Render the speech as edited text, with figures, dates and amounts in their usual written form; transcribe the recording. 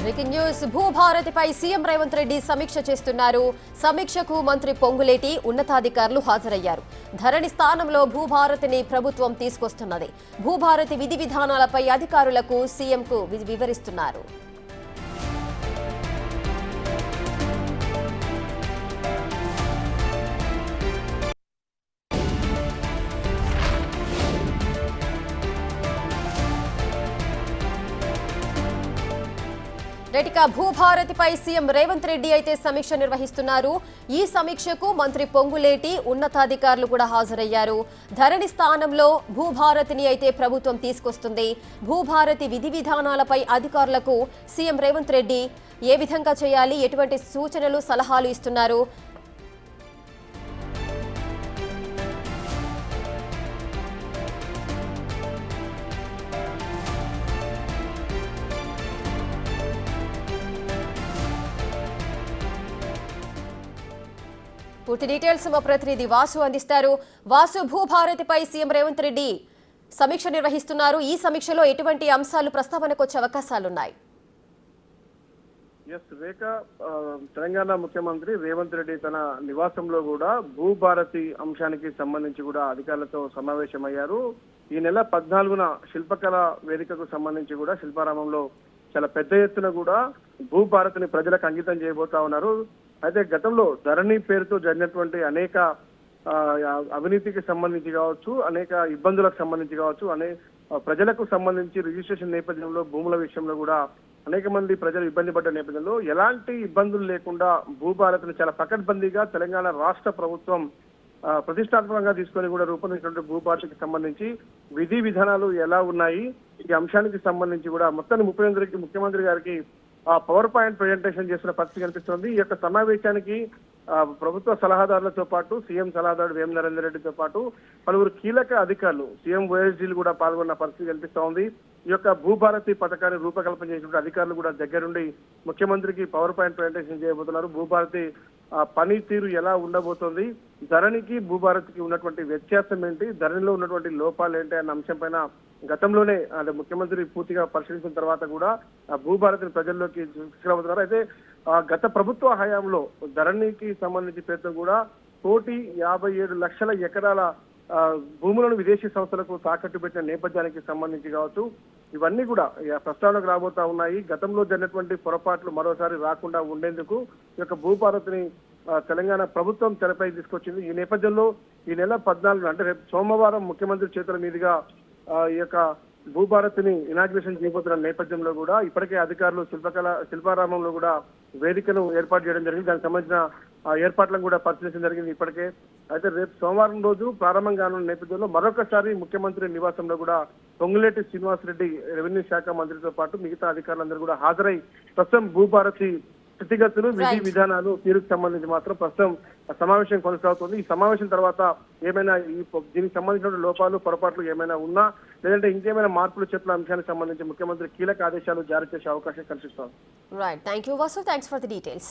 Breaking news. భూభారతిపై CM Revanth Reddy సమీక్ష చేస్తున్నారు. సమీక్షకు మంత్రి పొంగులేటి ఉన్నతాధికారులు హాజరయ్యారు. ధరణి స్థానంలో భూభారతిని ప్రభుత్వం తీసుకొస్తున్నది. భూభారతి విధి విధానాలపై అధికారులకు సీఎంకు వివరిస్తున్నారు. రెటిక భూభారతిపై సీఎం రేవంత్ రెడ్డి అయితే సమీక్ష నిర్వహిస్తున్నారు. ఈ సమీక్షకు మంత్రి పొంగులేటి ఉన్నతాధికారులు కూడా హాజరయ్యారు. ధరణి స్థానంలో భూభారతిని అయితే ప్రభుత్వం తీసుకొస్తుంది. భూభారతి విధి విధానాలపై అధికారులకు సీఎం రేవంత్ రెడ్డి ఏ విధంగా చేయాలి, ఎటువంటి సూచనలు సలహాలు ఇస్తున్నారు. పూర్తి డీటెయిల్స్ మా ప్రతినిధి వాసు అందిస్తారు. వాసు, భూభారతిపై సీఎం రేవంత్ రెడ్డి సమీక్ష నిర్వహిస్తున్నారు. ఈ సమీక్షలో ఎటువంటి అంశాలు ప్రస్తావనకు వచ్చే అవకాశాలున్నాయి? రేఖ, తెలంగాణ ముఖ్యమంత్రి రేవంత్ రెడ్డి తన నివాసంలో కూడా భూభారతి అంశానికి సంబంధించి కూడా అధికారులతో సమావేశమయ్యారు. ఈ నెల 14న శిల్పకళ వేదికకు సంబంధించి కూడా శిల్పారామంలో చాలా పెద్ద ఎత్తున కూడా భూభారతిని ప్రజలకు అంకితం చేయబోతా ఉన్నారు. అయితే గతంలో ధరణి పేరుతో జరిగినటువంటి అనేక అవినీతికి సంబంధించి కావచ్చు, అనేక ఇబ్బందులకు సంబంధించి కావచ్చు, ప్రజలకు సంబంధించి రిజిస్ట్రేషన్ నేపథ్యంలో భూముల విషయంలో కూడా అనేక మంది ప్రజలు ఇబ్బంది పడ్డ నేపథ్యంలో ఎలాంటి ఇబ్బందులు లేకుండా భూభారతిని చాలా పకడ్బందీగా తెలంగాణ రాష్ట్ర ప్రభుత్వం ప్రతిష్టాత్మకంగా తీసుకొని కూడా రూపొందించినటువంటి భూభారతికి సంబంధించి విధి విధానాలు ఎలా ఉన్నాయి, ఈ అంశానికి సంబంధించి కూడా మొత్తాన్ని ముఖ్యమంత్రి గారికి పవర్ పాయింట్ ప్రెజెంటేషన్ చేసిన పరిస్థితి కనిపిస్తుంది. ఈ యొక్క సమావేశానికి ప్రభుత్వ సలహాదారులతో పాటు సీఎం సలహాదారుడు వేం నరేందర్ రెడ్డితో పాటు పలువురు కీలక అధికారులు, సీఎం ఓఎస్డీలు కూడా పాల్గొన్న పరిస్థితి కనిపిస్తా ఉంది. ఈ యొక్క భూభారతి పథకాన్ని రూపకల్పన చేసినటువంటి అధికారులు కూడా దగ్గరుండి ముఖ్యమంత్రికి పవర్ పాయింట్ ప్రెజెంటేషన్ చేయబోతున్నారు. భూభారతి పనితీరు ఎలా ఉండబోతోంది, ధరణికి భూభారతికి ఉన్నటువంటి వ్యత్యాసం ఏంటి, ధరణిలో ఉన్నటువంటి లోపాలు ఏంటి అన్న అంశం పైన గతంలోనే అంటే ముఖ్యమంత్రి పూర్తిగా పరిశీలించిన తర్వాత కూడా భూభారతిని ప్రజల్లోకి తీసుకురాబోతున్నారు. అయితే గత ప్రభుత్వ హయాంలో ధరణికి సంబంధించి పేరుతో కూడా 1,57,00,000 ఎకరాల భూములను విదేశీ సంస్థలకు తాకట్టు పెట్టిన నేపథ్యానికి సంబంధించి కావచ్చు, ఇవన్నీ కూడా ప్రస్తావనకు రాబోతా ఉన్నాయి. గతంలో జరిగినటువంటి పొరపాట్లు మరోసారి రాకుండా ఉండేందుకు ఈ యొక్క భూభారతిని తెలంగాణ ప్రభుత్వం తెరపై తీసుకొచ్చింది. ఈ నేపథ్యంలో ఈ నెల 14 అంటే రేపు సోమవారం ముఖ్యమంత్రి చేతుల మీదుగా ఈ యొక్క భూభారతిని ఇనాగ్రేషన్ చేయబోతున్న నేపథ్యంలో కూడా ఇప్పటికే అధికారులు శిల్పారామంలో కూడా వేదికను ఏర్పాటు చేయడం జరిగింది. దానికి సంబంధించిన ఏర్పాట్లను కూడా పరిశీలించడం జరిగింది ఇప్పటికే. అయితే రేపు సోమవారం రోజు ప్రారంభం కానున్న నేపథ్యంలో మరొకసారి ముఖ్యమంత్రి నివాసంలో కూడా పొంగులేటి శ్రీనివాసరెడ్డి రెవెన్యూ శాఖ మంత్రితో పాటు మిగతా అధికారులందరూ కూడా హాజరై ప్రస్తుతం భూభారతి స్థితిగతులు, విధి విధానాలు, తీరుకు సంబంధించి మాత్రం ప్రస్తుతం సమావేశం కొనసాగుతుంది. ఈ సమావేశం తర్వాత ఏమైనా దీనికి సంబంధించిన లోపాలు, పొరపాట్లు ఏమైనా ఉన్నా, లేదంటే ఇంకేమైనా మార్పులు చెప్పిన అంశానికి సంబంధించి ముఖ్యమంత్రి కీలక ఆదేశాలు జారీ చేసే అవకాశం కనిపిస్తోంది. Right, thank you Vasu, thanks for the details.